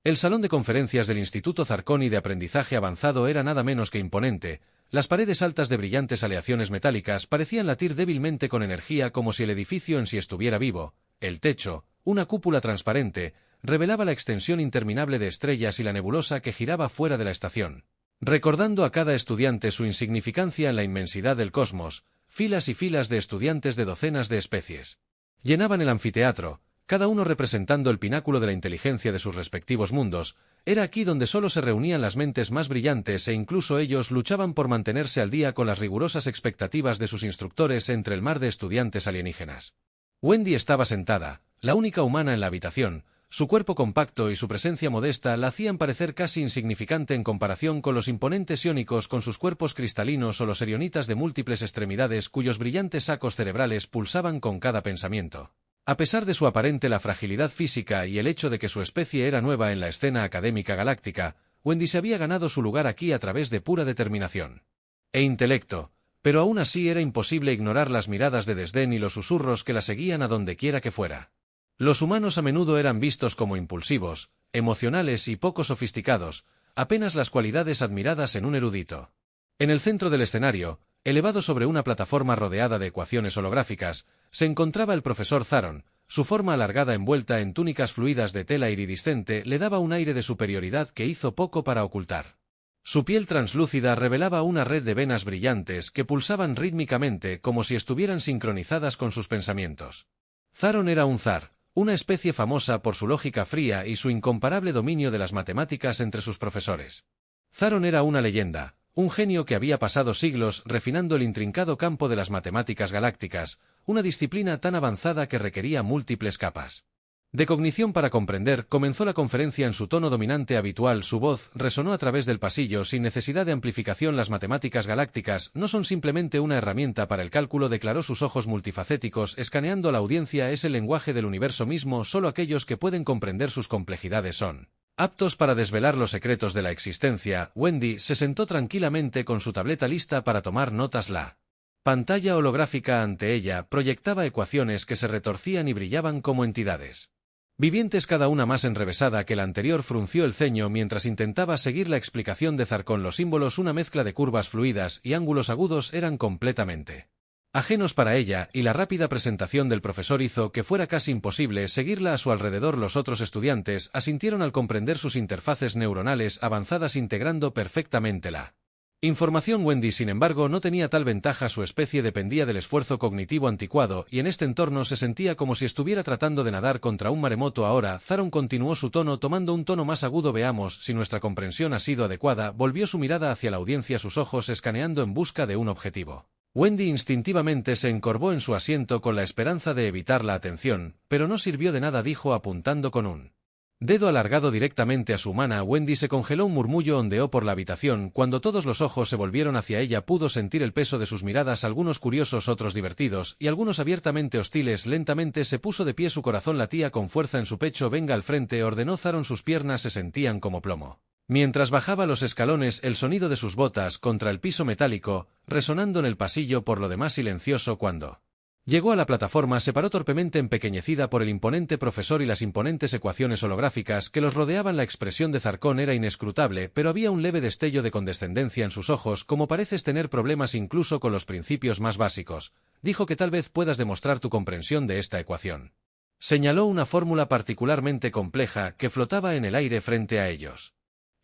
El salón de conferencias del Instituto Zarconi de Aprendizaje Avanzado era nada menos que imponente. Las paredes altas de brillantes aleaciones metálicas parecían latir débilmente con energía como si el edificio en sí estuviera vivo. El techo, una cúpula transparente, revelaba la extensión interminable de estrellas y la nebulosa que giraba fuera de la estación. Recordando a cada estudiante su insignificancia en la inmensidad del cosmos, filas y filas de estudiantes de docenas de especies llenaban el anfiteatro, cada uno representando el pináculo de la inteligencia de sus respectivos mundos. Era aquí donde solo se reunían las mentes más brillantes e incluso ellos luchaban por mantenerse al día con las rigurosas expectativas de sus instructores entre el mar de estudiantes alienígenas. Wendy estaba sentada, la única humana en la habitación. Su cuerpo compacto y su presencia modesta la hacían parecer casi insignificante en comparación con los imponentes iónicos con sus cuerpos cristalinos o los erionitas de múltiples extremidades cuyos brillantes sacos cerebrales pulsaban con cada pensamiento. A pesar de su aparente la fragilidad física y el hecho de que su especie era nueva en la escena académica galáctica, Wendy se había ganado su lugar aquí a través de pura determinación e intelecto, pero aún así era imposible ignorar las miradas de desdén y los susurros que la seguían a donde quiera que fuera. Los humanos a menudo eran vistos como impulsivos, emocionales y poco sofisticados, apenas las cualidades admiradas en un erudito. En el centro del escenario, elevado sobre una plataforma rodeada de ecuaciones holográficas, se encontraba el profesor Zaron. Su forma alargada envuelta en túnicas fluidas de tela iridiscente le daba un aire de superioridad que hizo poco para ocultar. Su piel translúcida revelaba una red de venas brillantes que pulsaban rítmicamente como si estuvieran sincronizadas con sus pensamientos. Zaron era un zar, una especie famosa por su lógica fría y su incomparable dominio de las matemáticas entre sus profesores. Zaron era una leyenda, un genio que había pasado siglos refinando el intrincado campo de las matemáticas galácticas, una disciplina tan avanzada que requería múltiples capas de cognición para comprender. Comenzó la conferencia en su tono dominante habitual. Su voz resonó a través del pasillo sin necesidad de amplificación. Las matemáticas galácticas no son simplemente una herramienta para el cálculo, declaró. Sus ojos multifacéticos escaneando a la audiencia. Es el lenguaje del universo mismo. Solo aquellos que pueden comprender sus complejidades son aptos para desvelar los secretos de la existencia. Wendy se sentó tranquilamente con su tableta lista para tomar notas. La pantalla holográfica ante ella proyectaba ecuaciones que se retorcían y brillaban como entidades vivientes, cada una más enrevesada que la anterior. Frunció el ceño mientras intentaba seguir la explicación de Zarcón. Los símbolos, una mezcla de curvas fluidas y ángulos agudos, eran completamente ajenos para ella, y la rápida presentación del profesor hizo que fuera casi imposible seguirla a su alrededor. Los otros estudiantes asintieron al comprender sus interfaces neuronales avanzadas integrando perfectamente la información. Wendy, sin embargo, no tenía tal ventaja. Su especie dependía del esfuerzo cognitivo anticuado, y en este entorno se sentía como si estuviera tratando de nadar contra un maremoto. Ahora, Zaron continuó su tono tomando un tono más agudo. Veamos si nuestra comprensión ha sido adecuada. Volvió su mirada hacia la audiencia, sus ojos escaneando en busca de un objetivo. Wendy instintivamente se encorvó en su asiento con la esperanza de evitar la atención, pero no sirvió de nada, dijo apuntando con un dedo alargado directamente a su mano. Wendy se congeló. Un murmullo ondeó por la habitación. Cuando todos los ojos se volvieron hacia ella, pudo sentir el peso de sus miradas, algunos curiosos, otros divertidos, y algunos abiertamente hostiles. Lentamente se puso de pie, su corazón latía con fuerza en su pecho. Venga al frente, ordenó Zaron. Sus piernas se sentían como plomo mientras bajaba los escalones, el sonido de sus botas contra el piso metálico, resonando en el pasillo, por lo demás silencioso. Cuando llegó a la plataforma, se paró torpemente, empequeñecida por el imponente profesor y las imponentes ecuaciones holográficas que los rodeaban. La expresión de Zarcón era inescrutable, pero había un leve destello de condescendencia en sus ojos. Como pareces tener problemas incluso con los principios más básicos, dijo, que tal vez puedas demostrar tu comprensión de esta ecuación. Señaló una fórmula particularmente compleja que flotaba en el aire frente a ellos.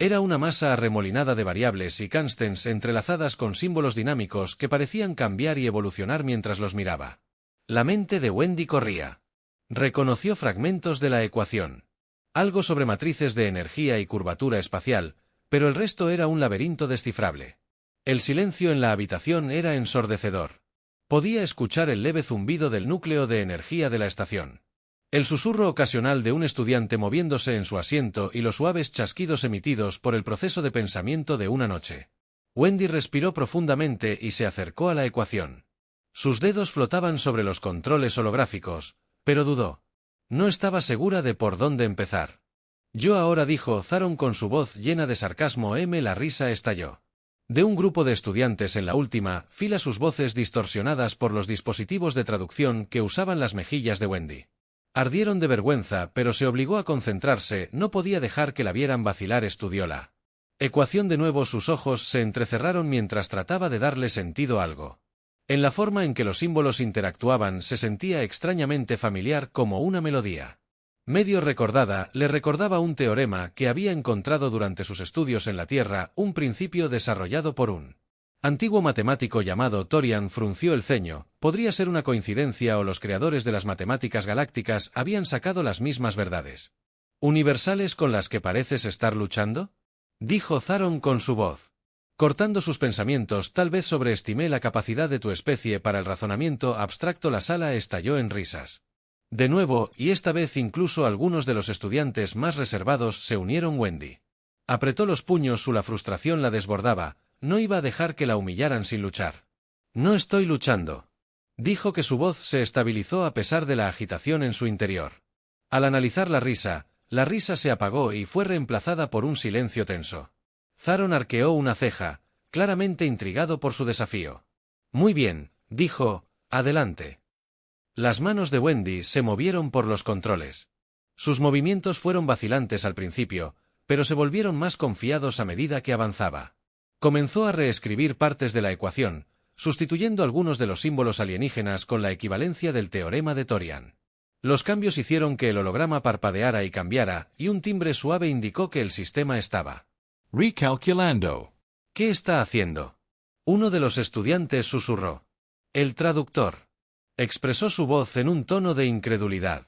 Era una masa arremolinada de variables y constants entrelazadas con símbolos dinámicos que parecían cambiar y evolucionar mientras los miraba. La mente de Wendy corría. Reconoció fragmentos de la ecuación. Algo sobre matrices de energía y curvatura espacial, pero el resto era un laberinto descifrable. El silencio en la habitación era ensordecedor. Podía escuchar el leve zumbido del núcleo de energía de la estación, el susurro ocasional de un estudiante moviéndose en su asiento y los suaves chasquidos emitidos por el proceso de pensamiento de una noche. Wendy respiró profundamente y se acercó a la ecuación. Sus dedos flotaban sobre los controles holográficos, pero dudó. No estaba segura de por dónde empezar. Yo ahora, dijo Zaron con su voz llena de sarcasmo. La risa estalló de un grupo de estudiantes en la última fila, sus voces distorsionadas por los dispositivos de traducción que usaban las mejillas de Wendy Ardieron de vergüenza, pero se obligó a concentrarse, no podía dejar que la vieran vacilar. Estudió la ecuación de nuevo, sus ojos se entrecerraron mientras trataba de darle sentido a algo. En la forma en que los símbolos interactuaban se sentía extrañamente familiar, como una melodía. Medio recordada, le recordaba un teorema que había encontrado durante sus estudios en la Tierra, un principio desarrollado por un antiguo matemático llamado Torian. Frunció el ceño. Podría ser una coincidencia o los creadores de las matemáticas galácticas habían sacado las mismas verdades universales con las que pareces estar luchando, dijo Zaron con su voz. Cortando sus pensamientos, tal vez sobreestimé la capacidad de tu especie para el razonamiento abstracto. La sala estalló en risas. De nuevo, y esta vez incluso algunos de los estudiantes más reservados se unieron. Wendy apretó los puños, la frustración la desbordaba, no iba a dejar que la humillaran sin luchar. No estoy luchando. Dijo, que su voz se estabilizó a pesar de la agitación en su interior. Al analizar la risa se apagó y fue reemplazada por un silencio tenso. Zaron arqueó una ceja, claramente intrigado por su desafío. Muy bien, dijo, adelante. Las manos de Wendy se movieron por los controles. Sus movimientos fueron vacilantes al principio, pero se volvieron más confiados a medida que avanzaba. Comenzó a reescribir partes de la ecuación, sustituyendo algunos de los símbolos alienígenas con la equivalencia del teorema de Torian. Los cambios hicieron que el holograma parpadeara y cambiara, y un timbre suave indicó que el sistema estaba recalculando. ¿Qué está haciendo? Uno de los estudiantes susurró. El traductor. Expresó su voz en un tono de incredulidad.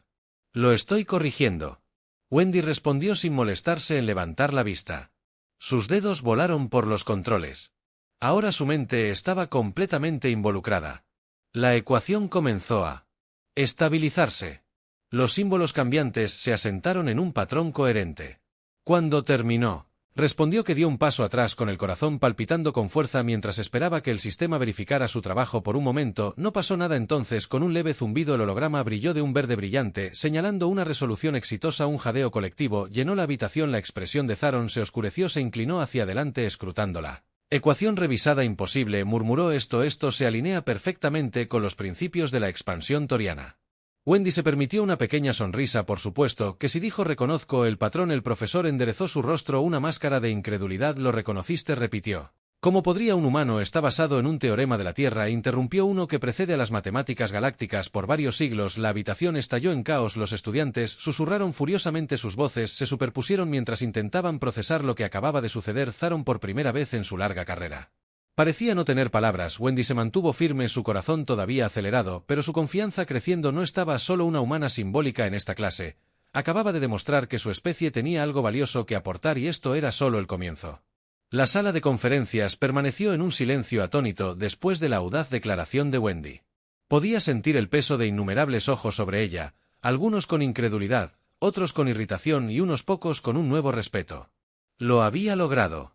Lo estoy corrigiendo. Wendy respondió sin molestarse en levantar la vista. Sus dedos volaron por los controles. Ahora su mente estaba completamente involucrada. La ecuación comenzó a estabilizarse. Los símbolos cambiantes se asentaron en un patrón coherente. Cuando terminó, respondió que dio un paso atrás con el corazón palpitando con fuerza mientras esperaba que el sistema verificara su trabajo por un momento. No pasó nada. Entonces, con un leve zumbido, el holograma brilló de un verde brillante, señalando una resolución exitosa. Un jadeo colectivo llenó la habitación. La expresión de Zaron se oscureció, se inclinó hacia adelante escrutándola. Ecuación revisada imposible, murmuró. Esto se alinea perfectamente con los principios de la expansión toriana. Wendy se permitió una pequeña sonrisa. Por supuesto que sí, dijo. Reconozco el patrón. El profesor enderezó su rostro, una máscara de incredulidad. ¿Lo reconociste? Repitió. ¿Cómo podría un humano? Está basado en un teorema de la Tierra. Interrumpió. Uno que precede a las matemáticas galácticas por varios siglos. La habitación estalló en caos. Los estudiantes susurraron furiosamente. Sus voces se superpusieron mientras intentaban procesar lo que acababa de suceder. Zaron por primera vez en su larga carrera. Parecía no tener palabras. Wendy se mantuvo firme, su corazón todavía acelerado, pero su confianza creciendo. No estaba solo una humana simbólica en esta clase. Acababa de demostrar que su especie tenía algo valioso que aportar, y esto era solo el comienzo. La sala de conferencias permaneció en un silencio atónito después de la audaz declaración de Wendy. Podía sentir el peso de innumerables ojos sobre ella, algunos con incredulidad, otros con irritación y unos pocos con un nuevo respeto. Lo había logrado.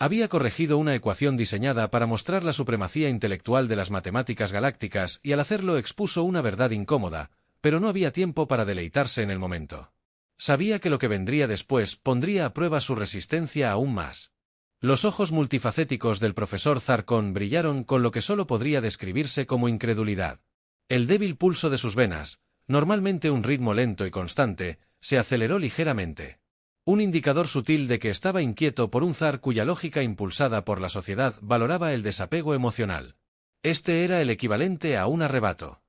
Había corregido una ecuación diseñada para mostrar la supremacía intelectual de las matemáticas galácticas, y al hacerlo expuso una verdad incómoda, pero no había tiempo para deleitarse en el momento. Sabía que lo que vendría después pondría a prueba su resistencia aún más. Los ojos multifacéticos del profesor Zarkon brillaron con lo que solo podría describirse como incredulidad. El débil pulso de sus venas, normalmente un ritmo lento y constante, se aceleró ligeramente. Un indicador sutil de que estaba inquieto por un zar cuya lógica impulsada por la sociedad valoraba el desapego emocional. Este era el equivalente a un arrebato.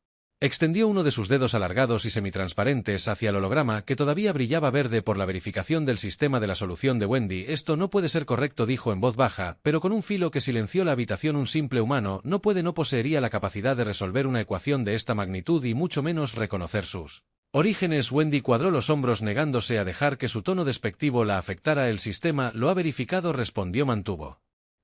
Extendió uno de sus dedos alargados y semitransparentes hacia el holograma, que todavía brillaba verde por la verificación del sistema de la solución de Wendy. Esto no puede ser correcto, dijo en voz baja, pero con un filo que silenció la habitación. Un simple humano no poseería la capacidad de resolver una ecuación de esta magnitud y mucho menos reconocer sus orígenes. Wendy cuadró los hombros negándose a dejar que su tono despectivo la afectara. El sistema lo ha verificado, respondió. Mantuvo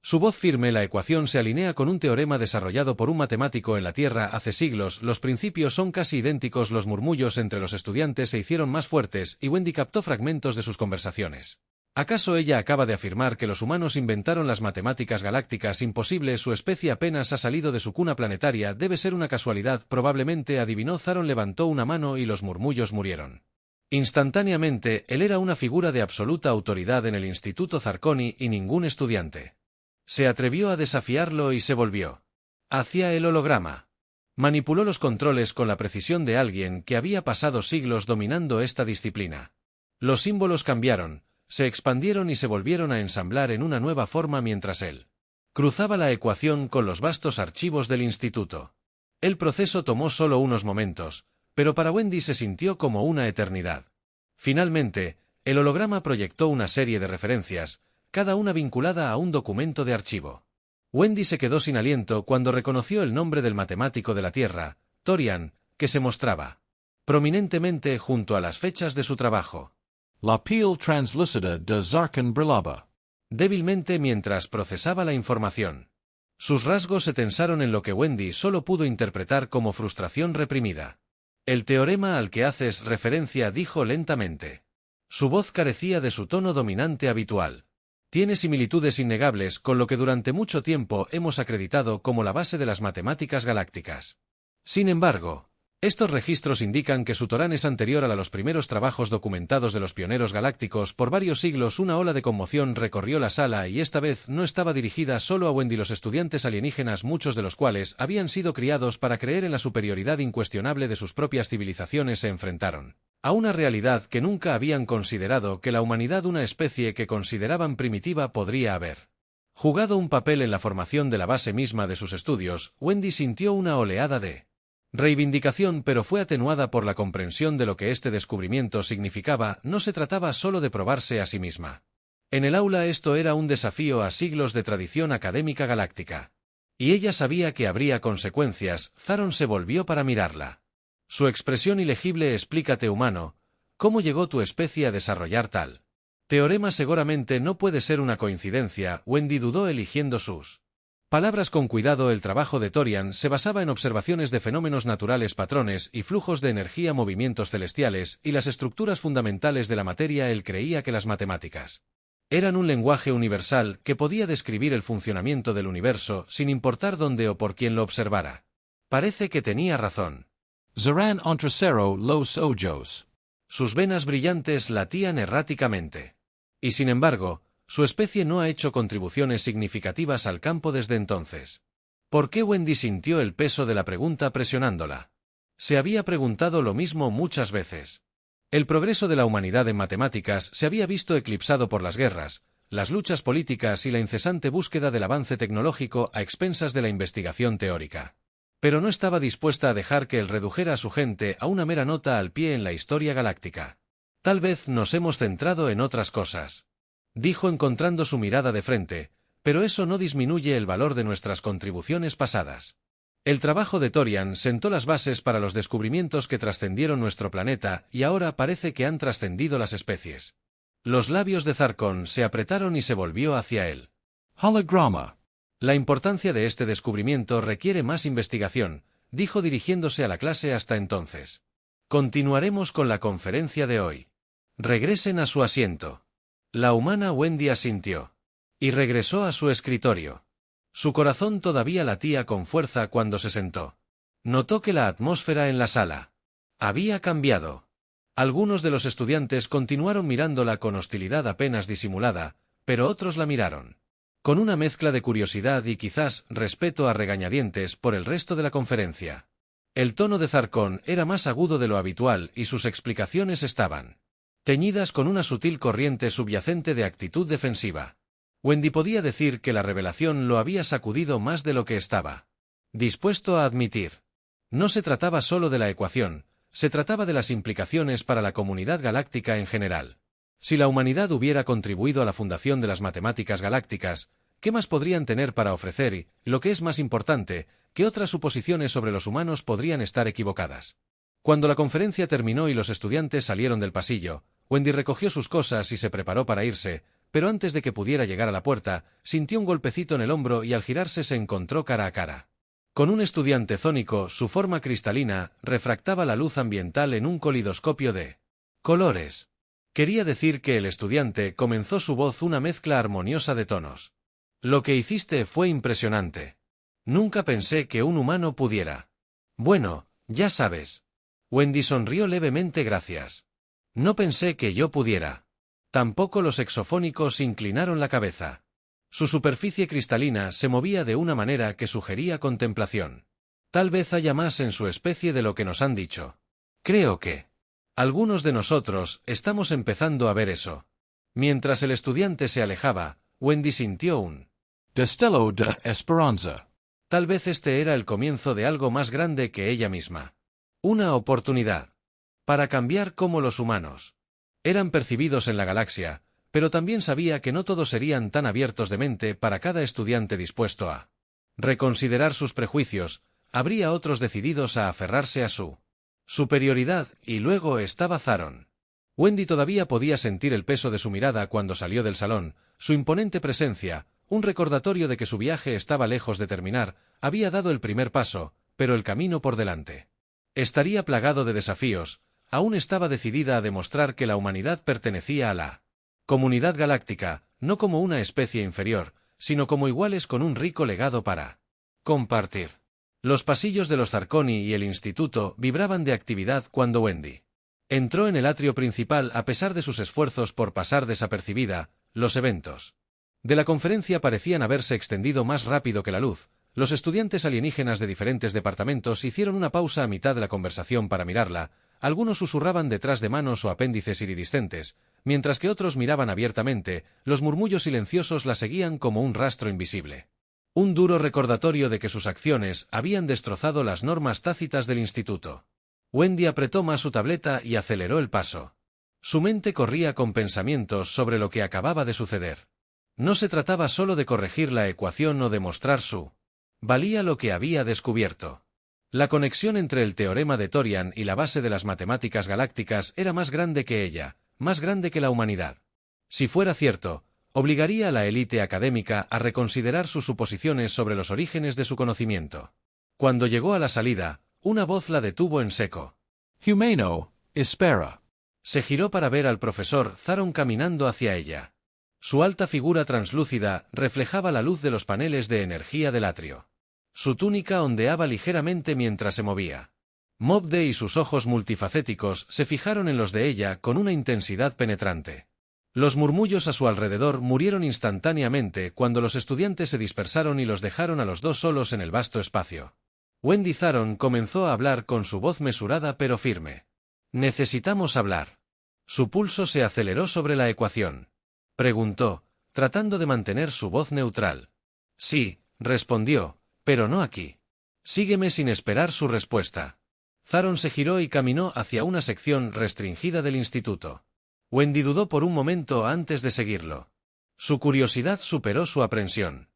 su voz firme. La ecuación se alinea con un teorema desarrollado por un matemático en la Tierra hace siglos. Los principios son casi idénticos. Los murmullos entre los estudiantes se hicieron más fuertes, y Wendy captó fragmentos de sus conversaciones. ¿Acaso ella acaba de afirmar que los humanos inventaron las matemáticas galácticas? Imposible, su especie apenas ha salido de su cuna planetaria. Debe ser una casualidad, probablemente, adivinó. Zaron levantó una mano y los murmullos murieron. Instantáneamente, él era una figura de absoluta autoridad en el Instituto Zarconi, y ningún estudiante se atrevió a desafiarlo, y se volvió hacia el holograma. Manipuló los controles con la precisión de alguien que había pasado siglos dominando esta disciplina. Los símbolos cambiaron, se expandieron y se volvieron a ensamblar en una nueva forma mientras él cruzaba la ecuación con los vastos archivos del instituto. El proceso tomó solo unos momentos, pero para Wendy se sintió como una eternidad. Finalmente, el holograma proyectó una serie de referencias, cada una vinculada a un documento de archivo. Wendy se quedó sin aliento cuando reconoció el nombre del matemático de la Tierra, Torian, que se mostraba prominentemente junto a las fechas de su trabajo. La piel translúcida de Zarkon brillaba débilmente mientras procesaba la información. Sus rasgos se tensaron en lo que Wendy solo pudo interpretar como frustración reprimida. El teorema al que haces referencia, dijo lentamente. Su voz carecía de su tono dominante habitual. Tiene similitudes innegables con lo que durante mucho tiempo hemos acreditado como la base de las matemáticas galácticas. Sin embargo, estos registros indican que su Torán es anterior a los primeros trabajos documentados de los pioneros galácticos. Por varios siglos una ola de conmoción recorrió la sala y esta vez no estaba dirigida solo a Wendy. Los estudiantes alienígenas, muchos de los cuales habían sido criados para creer en la superioridad incuestionable de sus propias civilizaciones, se enfrentaron a una realidad que nunca habían considerado: que la humanidad, una especie que consideraban primitiva, podría haber jugado un papel en la formación de la base misma de sus estudios. Wendy sintió una oleada de reivindicación, pero fue atenuada por la comprensión de lo que este descubrimiento significaba. No se trataba solo de probarse a sí misma. En el aula esto era un desafío a siglos de tradición académica galáctica. Y ella sabía que habría consecuencias. Zaron se volvió para mirarla. Su expresión ilegible: explícate, humano, ¿cómo llegó tu especie a desarrollar tal teorema? Seguramente no puede ser una coincidencia. Wendy dudó, eligiendo sus palabras con cuidado. El trabajo de Torian se basaba en observaciones de fenómenos naturales, patrones y flujos de energía, movimientos celestiales y las estructuras fundamentales de la materia. Él creía que las matemáticas eran un lenguaje universal que podía describir el funcionamiento del universo sin importar dónde o por quién lo observara. Parece que tenía razón. Zaran entrecerró los ojos. Sus venas brillantes latían erráticamente. Y sin embargo, su especie no ha hecho contribuciones significativas al campo desde entonces. ¿Por qué? Wendy sintió el peso de la pregunta presionándola. Se había preguntado lo mismo muchas veces. El progreso de la humanidad en matemáticas se había visto eclipsado por las guerras, las luchas políticas y la incesante búsqueda del avance tecnológico a expensas de la investigación teórica. Pero no estaba dispuesta a dejar que él redujera a su gente a una mera nota al pie en la historia galáctica. Tal vez nos hemos centrado en otras cosas, dijo encontrando su mirada de frente, pero eso no disminuye el valor de nuestras contribuciones pasadas. El trabajo de Torian sentó las bases para los descubrimientos que trascendieron nuestro planeta y ahora parece que han trascendido las especies. Los labios de Zarkon se apretaron y se volvió hacia él. Holograma. La importancia de este descubrimiento requiere más investigación, dijo dirigiéndose a la clase. Hasta entonces continuaremos con la conferencia de hoy. Regresen a su asiento. La humana Wendy asintió y regresó a su escritorio. Su corazón todavía latía con fuerza cuando se sentó. Notó que la atmósfera en la sala había cambiado. Algunos de los estudiantes continuaron mirándola con hostilidad apenas disimulada, pero otros la miraron con una mezcla de curiosidad y quizás respeto a regañadientes por el resto de la conferencia. El tono de Zarkon era más agudo de lo habitual y sus explicaciones estaban teñidas con una sutil corriente subyacente de actitud defensiva. Wendy podía decir que la revelación lo había sacudido más de lo que estaba dispuesto a admitir. No se trataba solo de la ecuación, se trataba de las implicaciones para la comunidad galáctica en general. Si la humanidad hubiera contribuido a la fundación de las matemáticas galácticas, ¿qué más podrían tener para ofrecer? Y, lo que es más importante, ¿qué otras suposiciones sobre los humanos podrían estar equivocadas? Cuando la conferencia terminó y los estudiantes salieron del pasillo, Wendy recogió sus cosas y se preparó para irse, pero antes de que pudiera llegar a la puerta, sintió un golpecito en el hombro y al girarse se encontró cara a cara con un estudiante zónico. Su forma cristalina refractaba la luz ambiental en un colidoscopio de colores. Quería decir que el estudiante comenzó su voz una mezcla armoniosa de tonos. Lo que hiciste fue impresionante. Nunca pensé que un humano pudiera. Bueno, ya sabes. Wendy sonrió levemente. Gracias. No pensé que yo pudiera. Tampoco los exofónicos inclinaron la cabeza. Su superficie cristalina se movía de una manera que sugería contemplación. Tal vez haya más en su especie de lo que nos han dicho. Creo que algunos de nosotros estamos empezando a ver eso. Mientras el estudiante se alejaba, Wendy sintió un Destello de esperanza. Tal vez este era el comienzo de algo más grande que ella misma. Una oportunidad para cambiar cómo los humanos eran percibidos en la galaxia, pero también sabía que no todos serían tan abiertos de mente para cada estudiante dispuesto a reconsiderar sus prejuicios. Habría otros decididos a aferrarse a su superioridad, y luego estaba Zaron. Wendy todavía podía sentir el peso de su mirada cuando salió del salón, su imponente presencia, un recordatorio de que su viaje estaba lejos de terminar, había dado el primer paso, pero el camino por delante estaría plagado de desafíos. Aún estaba decidida a demostrar que la humanidad pertenecía a la comunidad galáctica, no como una especie inferior, sino como iguales con un rico legado para compartir. Los pasillos de los Zarconi y el instituto vibraban de actividad cuando Wendy entró en el atrio principal a pesar de sus esfuerzos por pasar desapercibida. Los eventos de la conferencia parecían haberse extendido más rápido que la luz. Los estudiantes alienígenas de diferentes departamentos hicieron una pausa a mitad de la conversación para mirarla. Algunos susurraban detrás de manos o apéndices iridiscentes, mientras que otros miraban abiertamente. Los murmullos silenciosos la seguían como un rastro invisible. Un duro recordatorio de que sus acciones habían destrozado las normas tácitas del instituto. Wendy apretó más su tableta y aceleró el paso. Su mente corría con pensamientos sobre lo que acababa de suceder. No se trataba solo de corregir la ecuación o demostrar su valía lo que había descubierto. La conexión entre el teorema de Torian y la base de las matemáticas galácticas era más grande que ella, más grande que la humanidad. Si fuera cierto, obligaría a la élite académica a reconsiderar sus suposiciones sobre los orígenes de su conocimiento. Cuando llegó a la salida, una voz la detuvo en seco. Humano, espera. Se giró para ver al profesor Zaron caminando hacia ella. Su alta figura translúcida reflejaba la luz de los paneles de energía del atrio. Su túnica ondeaba ligeramente mientras se movía. Mobde y sus ojos multifacéticos se fijaron en los de ella con una intensidad penetrante. Los murmullos a su alrededor murieron instantáneamente cuando los estudiantes se dispersaron y los dejaron a los dos solos en el vasto espacio. Wendy Zaron comenzó a hablar con su voz mesurada pero firme. «Necesitamos hablar». Su pulso se aceleró sobre la ecuación. Preguntó, tratando de mantener su voz neutral. «Sí», respondió, «pero no aquí». «Sígueme» sin esperar su respuesta. Zaron se giró y caminó hacia una sección restringida del instituto. Wendy dudó por un momento antes de seguirlo. Su curiosidad superó su aprensión.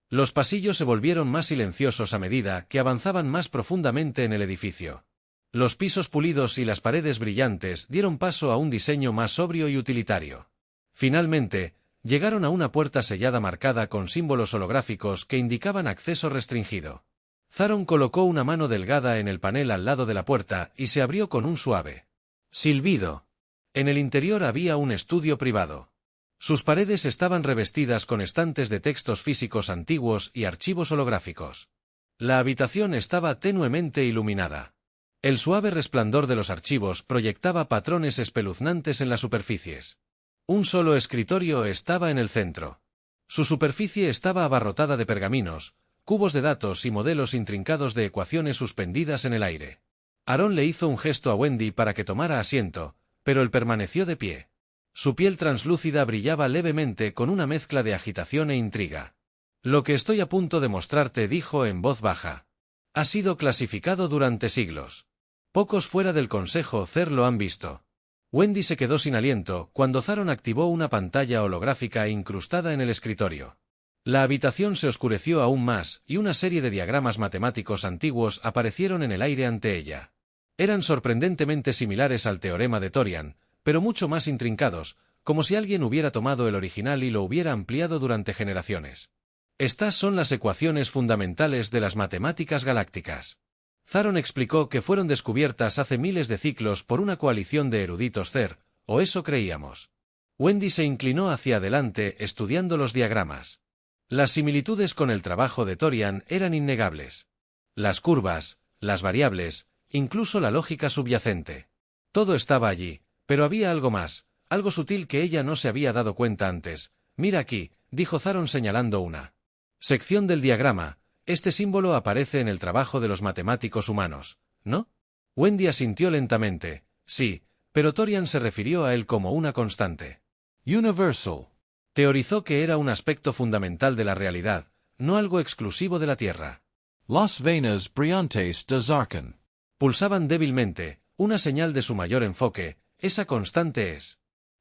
Los pasillos se volvieron más silenciosos a medida que avanzaban más profundamente en el edificio. Los pisos pulidos y las paredes brillantes dieron paso a un diseño más sobrio y utilitario. Finalmente, llegaron a una puerta sellada marcada con símbolos holográficos que indicaban acceso restringido. Zaron colocó una mano delgada en el panel al lado de la puerta y se abrió con un suave silbido. En el interior había un estudio privado. Sus paredes estaban revestidas con estantes de textos físicos antiguos y archivos holográficos. La habitación estaba tenuemente iluminada. El suave resplandor de los archivos proyectaba patrones espeluznantes en las superficies. Un solo escritorio estaba en el centro. Su superficie estaba abarrotada de pergaminos, cubos de datos y modelos intrincados de ecuaciones suspendidas en el aire. Aaron le hizo un gesto a Wendy para que tomara asiento, pero él permaneció de pie. Su piel translúcida brillaba levemente con una mezcla de agitación e intriga. «Lo que estoy a punto de mostrarte», dijo en voz baja, «ha sido clasificado durante siglos. Pocos fuera del Consejo CER lo han visto». Wendy se quedó sin aliento cuando Zaron activó una pantalla holográfica incrustada en el escritorio. La habitación se oscureció aún más y una serie de diagramas matemáticos antiguos aparecieron en el aire ante ella. Eran sorprendentemente similares al teorema de Torian, pero mucho más intrincados, como si alguien hubiera tomado el original y lo hubiera ampliado durante generaciones. Estas son las ecuaciones fundamentales de las matemáticas galácticas. Zaron explicó que fueron descubiertas hace miles de ciclos por una coalición de eruditos CER, o eso creíamos. Wendy se inclinó hacia adelante estudiando los diagramas. Las similitudes con el trabajo de Torian eran innegables. Las curvas, las variables, incluso la lógica subyacente. Todo estaba allí, pero había algo más, algo sutil que ella no se había dado cuenta antes. «Mira aquí», dijo Zaron señalando una sección del diagrama, Este símbolo aparece en el trabajo de los matemáticos humanos, ¿no? Wendy asintió lentamente. Sí, pero Torian se refirió a él como una constante. Universal. Teorizó que era un aspecto fundamental de la realidad, no algo exclusivo de la Tierra. Las venas brillantes de Zarkon. Pulsaban débilmente, una señal de su mayor enfoque. Esa constante es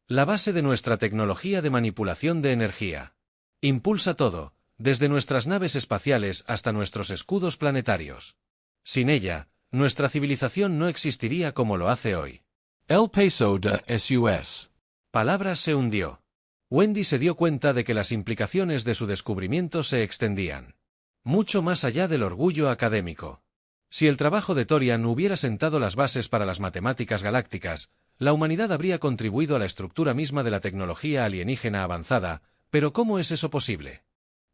la base de nuestra tecnología de manipulación de energía. Impulsa todo, desde nuestras naves espaciales hasta nuestros escudos planetarios. Sin ella, nuestra civilización no existiría como lo hace hoy. El peso de SUS. Palabras se hundió. Wendy se dio cuenta de que las implicaciones de su descubrimiento se extendían mucho más allá del orgullo académico. Si el trabajo de Torian hubiera sentado las bases para las matemáticas galácticas, la humanidad habría contribuido a la estructura misma de la tecnología alienígena avanzada, pero ¿cómo es eso posible?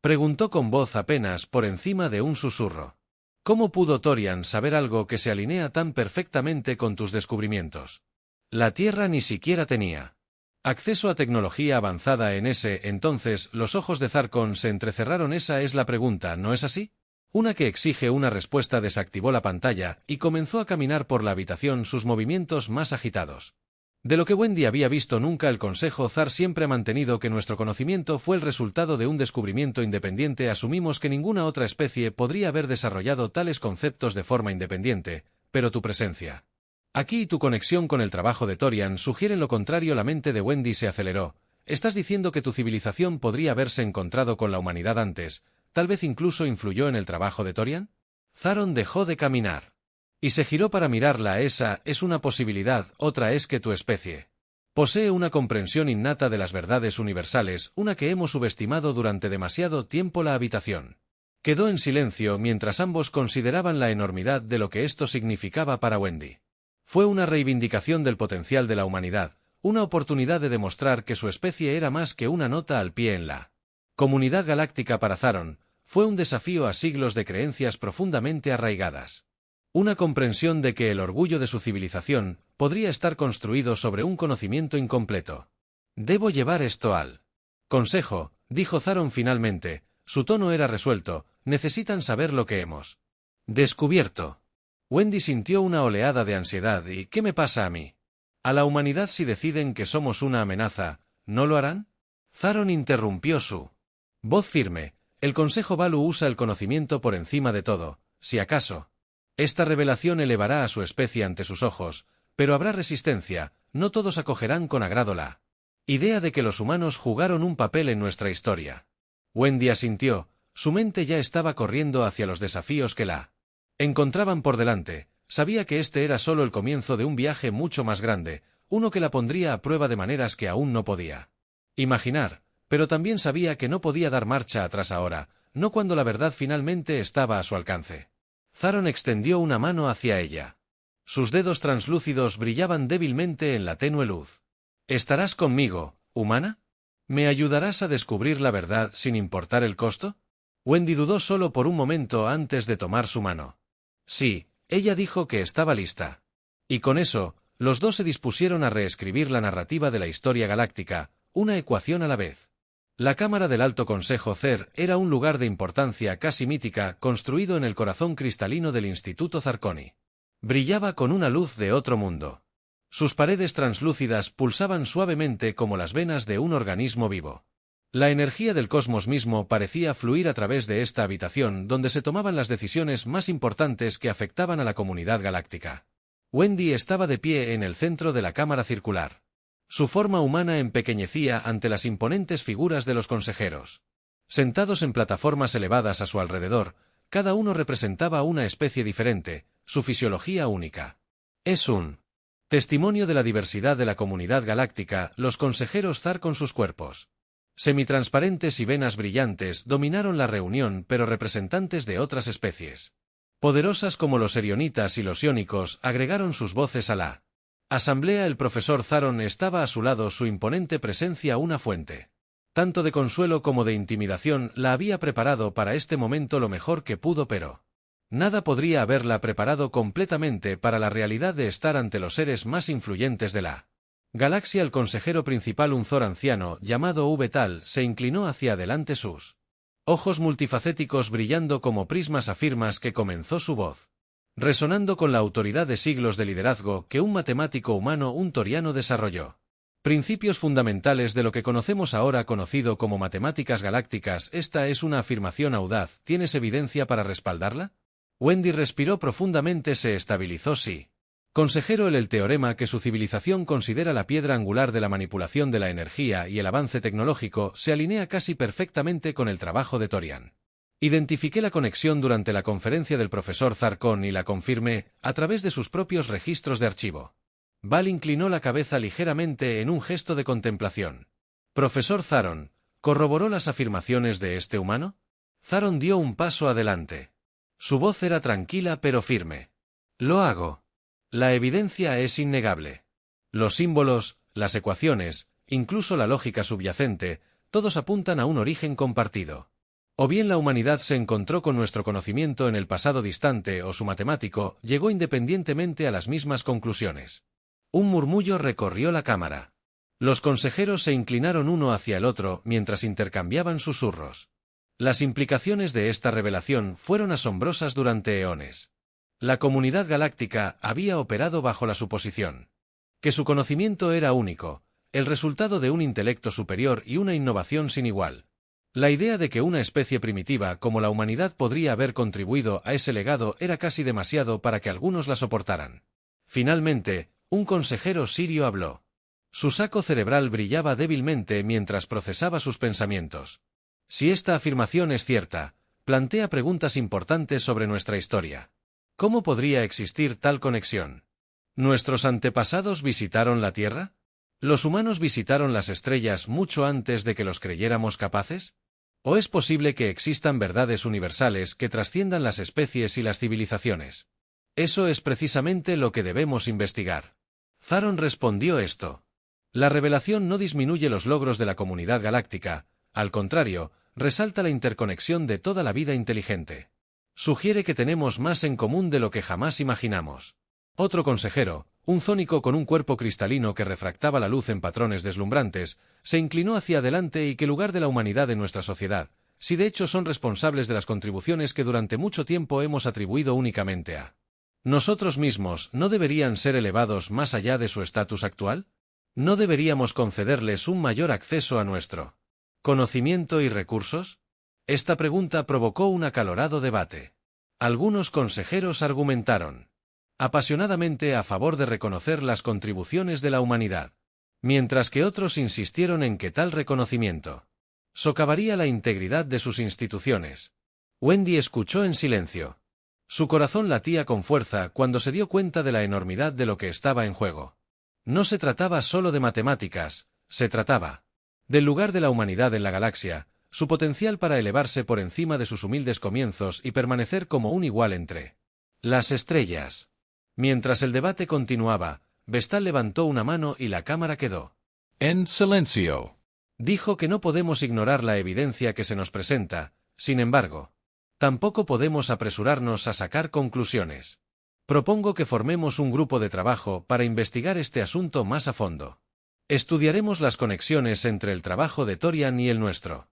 Preguntó con voz apenas por encima de un susurro. ¿Cómo pudo Torian saber algo que se alinea tan perfectamente con tus descubrimientos? La Tierra ni siquiera tenía acceso a tecnología avanzada en ese entonces. Los ojos de Zarkon se entrecerraron. Esa es la pregunta, ¿no es así? Una que exige una respuesta. Desactivó la pantalla y comenzó a caminar por la habitación, sus movimientos más agitados. De lo que Wendy había visto nunca, el Consejo Zar siempre ha mantenido que nuestro conocimiento fue el resultado de un descubrimiento independiente. Asumimos que ninguna otra especie podría haber desarrollado tales conceptos de forma independiente, pero tu presencia aquí y tu conexión con el trabajo de Torian sugieren lo contrario. La mente de Wendy se aceleró. ¿Estás diciendo que tu civilización podría haberse encontrado con la humanidad antes, tal vez incluso influyó en el trabajo de Torian? Zaron dejó de caminar y se giró para mirarla. Esa es una posibilidad. Otra es que tu especie posee una comprensión innata de las verdades universales, una que hemos subestimado durante demasiado tiempo. La habitación quedó en silencio mientras ambos consideraban la enormidad de lo que esto significaba para Wendy. Fue una reivindicación del potencial de la humanidad, una oportunidad de demostrar que su especie era más que una nota al pie en la comunidad galáctica. Para Zaron, fue un desafío a siglos de creencias profundamente arraigadas. Una comprensión de que el orgullo de su civilización podría estar construido sobre un conocimiento incompleto. Debo llevar esto al Consejo, dijo Zaron finalmente. Su tono era resuelto. Necesitan saber lo que hemos descubierto. Wendy sintió una oleada de ansiedad. ¿Y qué me pasa a mí? A la humanidad. Si deciden que somos una amenaza, ¿no lo harán? Zaron interrumpió su voz firme. El Consejo Balu usa el conocimiento por encima de todo. Si acaso esta revelación elevará a su especie ante sus ojos, pero habrá resistencia. No todos acogerán con agrado la idea de que los humanos jugaron un papel en nuestra historia. Wendy asintió. Su mente ya estaba corriendo hacia los desafíos que la encontraban por delante. Sabía que este era solo el comienzo de un viaje mucho más grande, uno que la pondría a prueba de maneras que aún no podía imaginar, pero también sabía que no podía dar marcha atrás ahora, no cuando la verdad finalmente estaba a su alcance. Zaron extendió una mano hacia ella. Sus dedos translúcidos brillaban débilmente en la tenue luz. ¿Estarás conmigo, humana? ¿Me ayudarás a descubrir la verdad sin importar el costo? Wendy dudó solo por un momento antes de tomar su mano. Sí, ella dijo que estaba lista. Y con eso, los dos se dispusieron a reescribir la narrativa de la historia galáctica, una ecuación a la vez. La Cámara del Alto Consejo Zer era un lugar de importancia casi mítica, construido en el corazón cristalino del Instituto Zarkoni. Brillaba con una luz de otro mundo. Sus paredes translúcidas pulsaban suavemente como las venas de un organismo vivo. La energía del cosmos mismo parecía fluir a través de esta habitación donde se tomaban las decisiones más importantes que afectaban a la comunidad galáctica. Wendy estaba de pie en el centro de la cámara circular. Su forma humana empequeñecía ante las imponentes figuras de los consejeros. Sentados en plataformas elevadas a su alrededor, cada uno representaba una especie diferente, su fisiología única. Es un testimonio de la diversidad de la comunidad galáctica. Los consejeros Zar con sus cuerpos semitransparentes y venas brillantes dominaron la reunión, pero representantes de otras especies poderosas como los erionitas y los iónicos agregaron sus voces a la asamblea. El profesor Zaron estaba a su lado, su imponente presencia una fuente tanto de consuelo como de intimidación. La había preparado para este momento lo mejor que pudo, pero nada podría haberla preparado completamente para la realidad de estar ante los seres más influyentes de la galaxia. El consejero principal, un Zor anciano llamado Ubetal, se inclinó hacia adelante. Sus ojos multifacéticos brillando como prismas, afirmas que comenzó su voz, resonando con la autoridad de siglos de liderazgo que un matemático humano, un toriano, desarrolló. Principios fundamentales de lo que conocemos ahora conocido como matemáticas galácticas. Esta es una afirmación audaz. ¿Tienes evidencia para respaldarla? Wendy respiró profundamente, se estabilizó. Sí. Consejero, el teorema que su civilización considera la piedra angular de la manipulación de la energía y el avance tecnológico se alinea casi perfectamente con el trabajo de Torian. Identifiqué la conexión durante la conferencia del profesor Zarkon y la confirmé a través de sus propios registros de archivo. Val inclinó la cabeza ligeramente en un gesto de contemplación. Profesor Zaron, ¿corroboró las afirmaciones de este humano? Zaron dio un paso adelante. Su voz era tranquila pero firme. Lo hago. La evidencia es innegable. Los símbolos, las ecuaciones, incluso la lógica subyacente, todos apuntan a un origen compartido. O bien la humanidad se encontró con nuestro conocimiento en el pasado distante o su matemático llegó independientemente a las mismas conclusiones. Un murmullo recorrió la cámara. Los consejeros se inclinaron uno hacia el otro mientras intercambiaban susurros. Las implicaciones de esta revelación fueron asombrosas durante eones. La comunidad galáctica había operado bajo la suposición que su conocimiento era único, el resultado de un intelecto superior y una innovación sin igual. La idea de que una especie primitiva como la humanidad podría haber contribuido a ese legado era casi demasiado para que algunos la soportaran. Finalmente, un consejero sirio habló. Su saco cerebral brillaba débilmente mientras procesaba sus pensamientos. Si esta afirmación es cierta, plantea preguntas importantes sobre nuestra historia. ¿Cómo podría existir tal conexión? ¿Nuestros antepasados visitaron la Tierra? ¿Los humanos visitaron las estrellas mucho antes de que los creyéramos capaces? ¿O es posible que existan verdades universales que trasciendan las especies y las civilizaciones? Eso es precisamente lo que debemos investigar. Zaron respondió esto. La revelación no disminuye los logros de la comunidad galáctica, al contrario, resalta la interconexión de toda la vida inteligente. Sugiere que tenemos más en común de lo que jamás imaginamos. Otro consejero, un zónico con un cuerpo cristalino que refractaba la luz en patrones deslumbrantes, se inclinó hacia adelante. ¿Y qué lugar de la humanidad en nuestra sociedad, si de hecho son responsables de las contribuciones que durante mucho tiempo hemos atribuido únicamente a nosotros mismos, no deberían ser elevados más allá de su estatus actual? ¿No deberíamos concederles un mayor acceso a nuestro conocimiento y recursos? Esta pregunta provocó un acalorado debate. Algunos consejeros argumentaron apasionadamente a favor de reconocer las contribuciones de la humanidad, mientras que otros insistieron en que tal reconocimiento socavaría la integridad de sus instituciones. Wendy escuchó en silencio. Su corazón latía con fuerza cuando se dio cuenta de la enormidad de lo que estaba en juego. No se trataba solo de matemáticas, se trataba del lugar de la humanidad en la galaxia, su potencial para elevarse por encima de sus humildes comienzos y permanecer como un igual entre las estrellas. Mientras el debate continuaba, Vestal levantó una mano y la cámara quedó En silencio. Dijo que no podemos ignorar la evidencia que se nos presenta, sin embargo, tampoco podemos apresurarnos a sacar conclusiones. Propongo que formemos un grupo de trabajo para investigar este asunto más a fondo. Estudiaremos las conexiones entre el trabajo de Torian y el nuestro.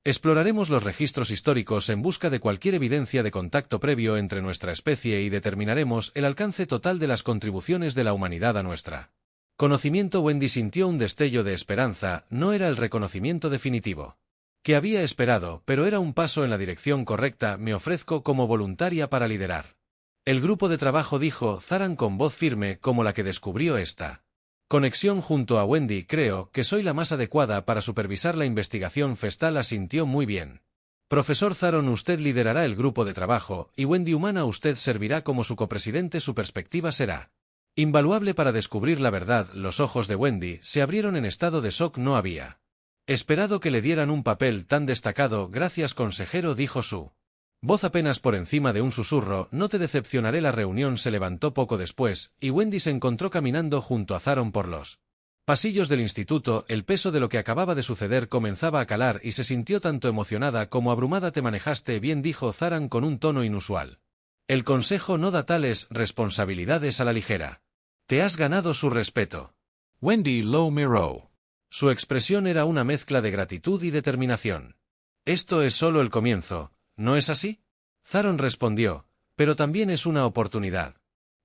Exploraremos los registros históricos en busca de cualquier evidencia de contacto previo entre nuestra especie y determinaremos el alcance total de las contribuciones de la humanidad a nuestra conocimiento. Wendy sintió un destello de esperanza. No era el reconocimiento definitivo que había esperado, pero era un paso en la dirección correcta. Me ofrezco como voluntaria para liderar el grupo de trabajo, dijo Zaran con voz firme como la que descubrió esta conexión junto a Wendy. Creo que soy la más adecuada para supervisar la investigación. Vestal asintió muy bien. Profesor Zaron, usted liderará el grupo de trabajo, y Wendy humana, usted servirá como su copresidente. Su perspectiva será invaluable para descubrir la verdad. Los ojos de Wendy se abrieron en estado de shock. No había esperado que le dieran un papel tan destacado. Gracias, consejero, dijo su voz apenas por encima de un susurro. No te decepcionaré. La reunión se levantó poco después, y Wendy se encontró caminando junto a Zaron por los pasillos del instituto. El peso de lo que acababa de suceder comenzaba a calar y se sintió tanto emocionada como abrumada. Te manejaste bien, dijo Zaran con un tono inusual. El consejo no da tales responsabilidades a la ligera. Te has ganado su respeto. Wendy lo miró. Su expresión era una mezcla de gratitud y determinación. Esto es solo el comienzo, ¿no es así? Zaron respondió, pero también es una oportunidad.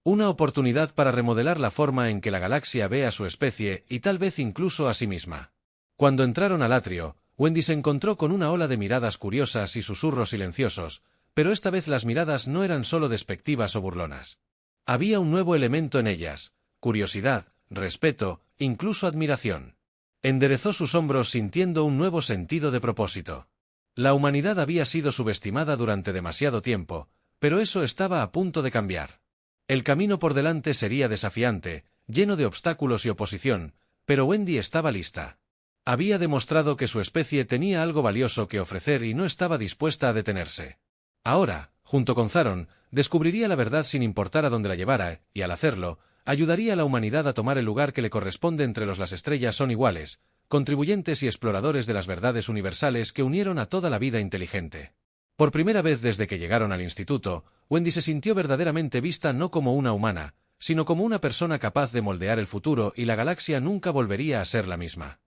Una oportunidad para remodelar la forma en que la galaxia ve a su especie y tal vez incluso a sí misma. Cuando entraron al atrio, Wendy se encontró con una ola de miradas curiosas y susurros silenciosos, pero esta vez las miradas no eran solo despectivas o burlonas. Había un nuevo elemento en ellas: curiosidad, respeto, incluso admiración. Enderezó sus hombros sintiendo un nuevo sentido de propósito. La humanidad había sido subestimada durante demasiado tiempo, pero eso estaba a punto de cambiar. El camino por delante sería desafiante, lleno de obstáculos y oposición, pero Wendy estaba lista. Había demostrado que su especie tenía algo valioso que ofrecer y no estaba dispuesta a detenerse. Ahora, junto con Zaron, descubriría la verdad sin importar a dónde la llevara, y al hacerlo, ayudaría a la humanidad a tomar el lugar que le corresponde entre las estrellas son iguales, contribuyentes y exploradores de las verdades universales que unieron a toda la vida inteligente. Por primera vez desde que llegaron al instituto, Wendy se sintió verdaderamente vista no como una humana, sino como una persona capaz de moldear el futuro, y la galaxia nunca volvería a ser la misma.